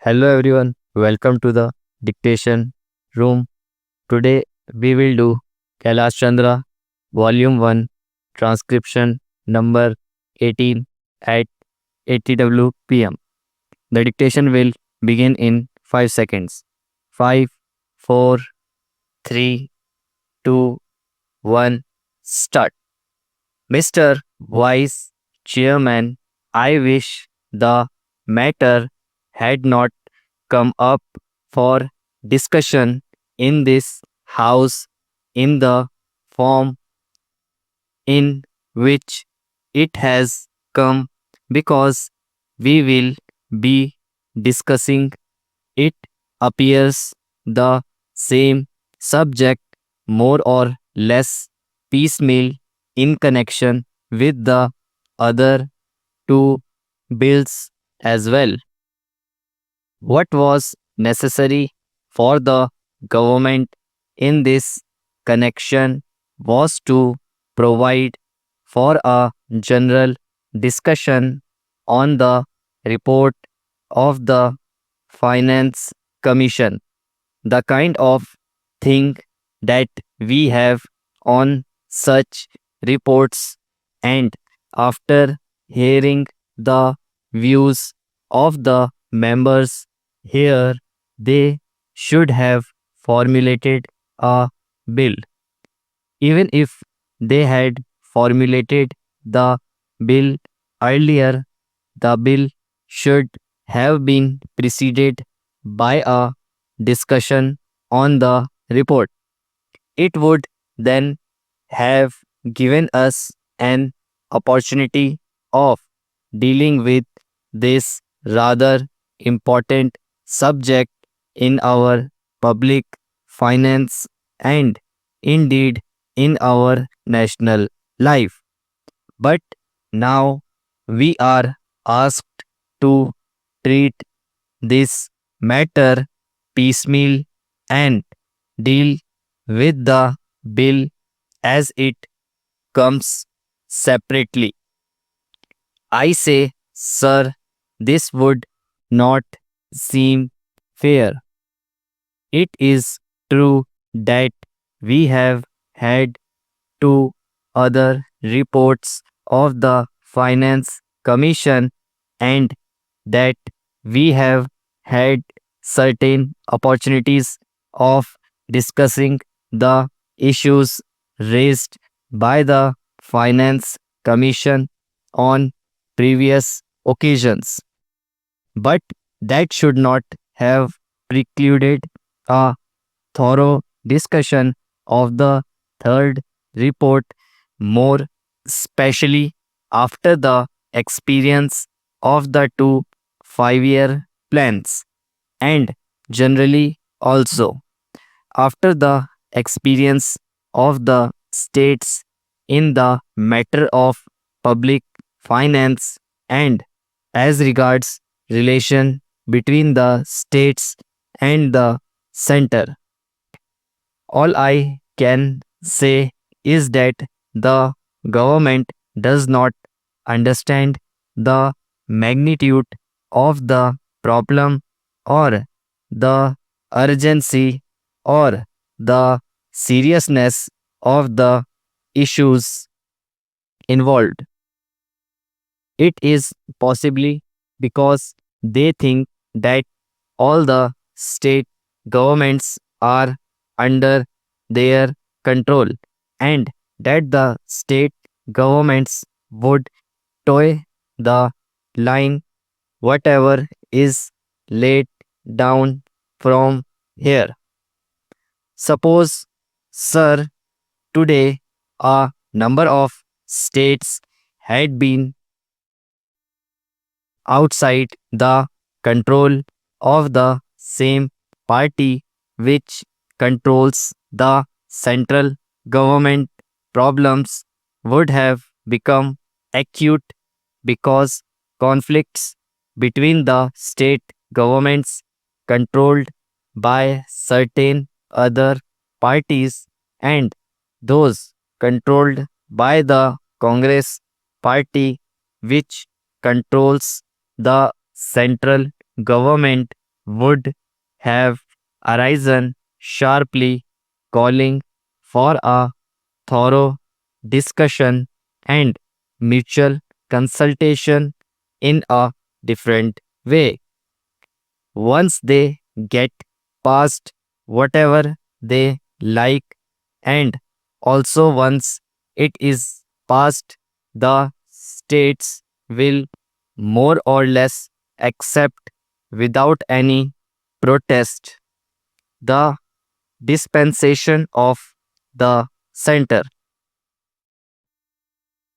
Hello everyone, welcome to the dictation room. Today we will do Kailash Chandra Volume 1 transcription number 18 at 80 p.m. The dictation will begin in 5 seconds. 5, 4, 3, 2, 1, start. Mr. Vice Chairman, I wish the matter had not come up for discussion in this House in the form in which it has come because we will be discussing it appears the same subject more or less piecemeal in connection with the other two bills as well. What was necessary for the government in this connection was to provide for a general discussion on the report of the Finance Commission, the kind of thing that we have on such reports, and after hearing the views of the members here, they should have formulated a bill. Even if they had formulated the bill earlier, the bill should have been preceded by a discussion on the report. It would then have given us an opportunity of dealing with this rather important subject in our public finance and indeed in our national life. But now we are asked to treat this matter piecemeal and deal with the bill as it comes separately. I say, sir, this would not seem fair. It is true that we have had two other reports of the Finance Commission and that we have had certain opportunities of discussing the issues raised by the Finance Commission on previous occasions. But that should not have precluded a thorough discussion of the third report, more especially after the experience of the two 5-year plans, and generally also after the experience of the states in the matter of public finance and as regards relation between the states and the center. All I can say is that the government does not understand the magnitude of the problem or the urgency or the seriousness of the issues involved. It is possibly because they think that all the state governments are under their control and that the state governments would toe the line whatever is laid down from here. Suppose, sir, today a number of states had been outside the control of the same party which controls the central government. Problems would have become acute because conflicts between the state governments controlled by certain other parties and those controlled by the Congress party, which controls the central government, would have arisen sharply, calling for a thorough discussion and mutual consultation in a different way. Once they get past whatever they like, and also once it is passed, the states will more or less accept without any protest the dispensation of the center.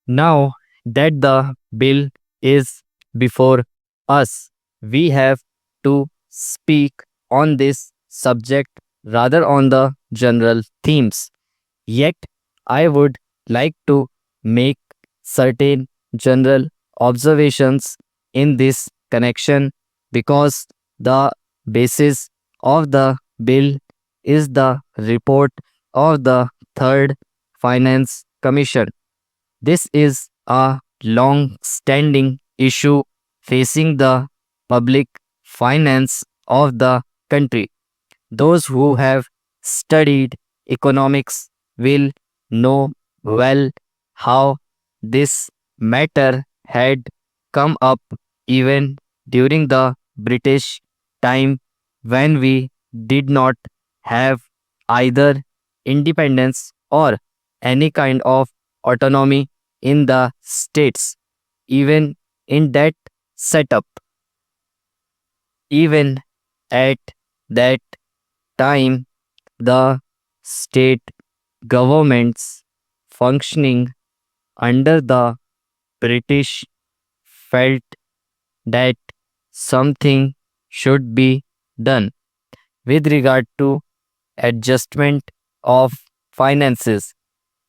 Now that the bill is before us, we have to speak on this subject rather on the general themes. Yet, I would like to make certain general observations in this connection because the basis of the bill is the report of the Third Finance Commission. This is a long standing issue facing the public finance of the country. Those who have studied economics will know well how this matter had come up even during the British time when we did not have either independence or any kind of autonomy in the states. Even in that setup, even at that time, the state governments functioning under the British felt that something should be done with regard to adjustment of finances,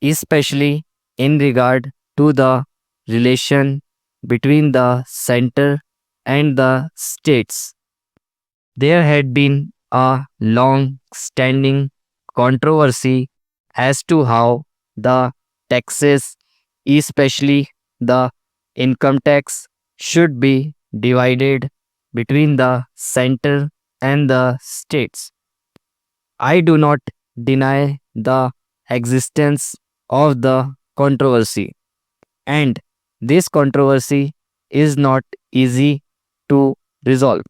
especially in regard to the relation between the center and the states. There had been a long standing controversy as to how the taxes, especially the income tax, should be divided between the center and the states. I do not deny the existence of the controversy, and this controversy is not easy to resolve.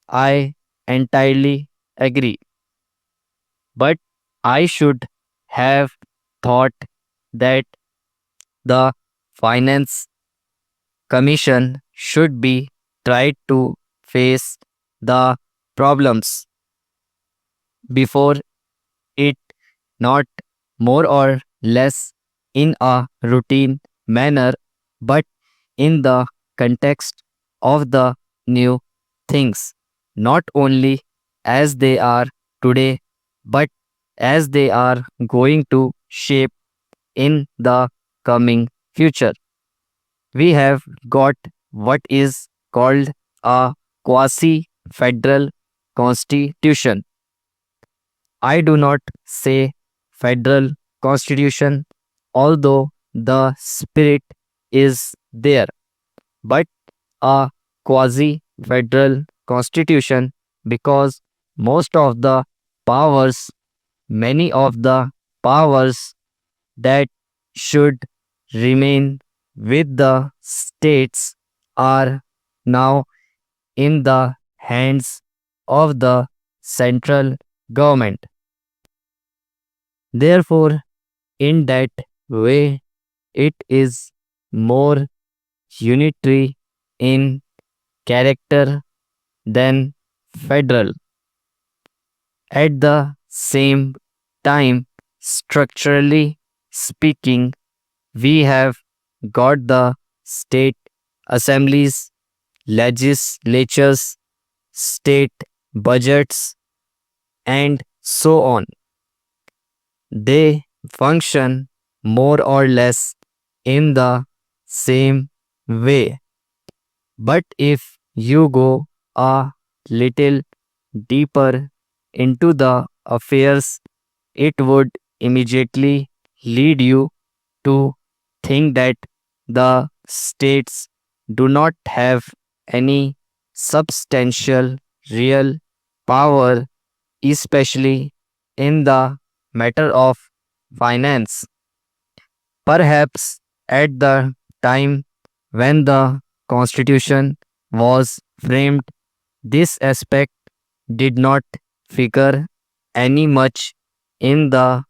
I entirely agree. But I should have thought that the Finance Commission should be tried to face the problems before it, not more or less in a routine manner, but in the context of the new things, not only as they are today, but as they are going to shape in the coming future. We have got what is called a quasi federal constitution. I do not say federal constitution, although the spirit is there, but a quasi federal constitution because most of the powers, many of the powers that should remain with the states are now in the hands of the central government. Therefore, in that way, it is more unitary in character than federal. At the same time, structurally speaking, we have got the state assemblies, legislatures, state budgets, and so on. They function more or less in the same way. But if you go a little deeper into the affairs, it would immediately lead you to think that the states do not have any substantial real power, especially in the matter of finance. Perhaps at the time when the constitution was framed, this aspect did not figure any much in the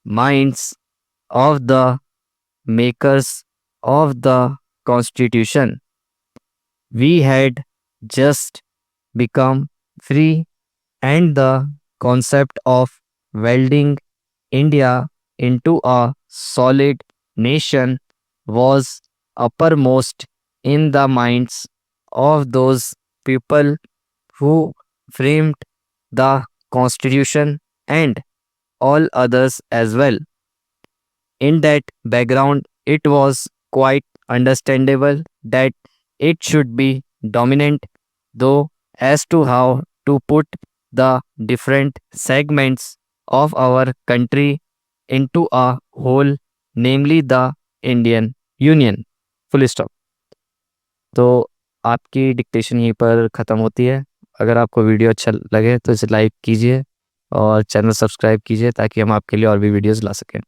minds of the makers of the constitution. We had just become free, and the concept of welding India into a solid nation was uppermost in the minds of those people who framed the constitution and all others as well. In that background, it was quite understandable that it should be dominant, though, as to how to put the different segments of our country into a whole, namely the Indian Union. Full stop. तो आपकी dictation यहीं पर ख़त्म होती है। अगर आपको video अच्छा लगे तो इसे लाइक कीजिए और चैनल सब्सक्राइब कीजिए ताकि हम आपके लिए और भी वीडियोस ला सकें।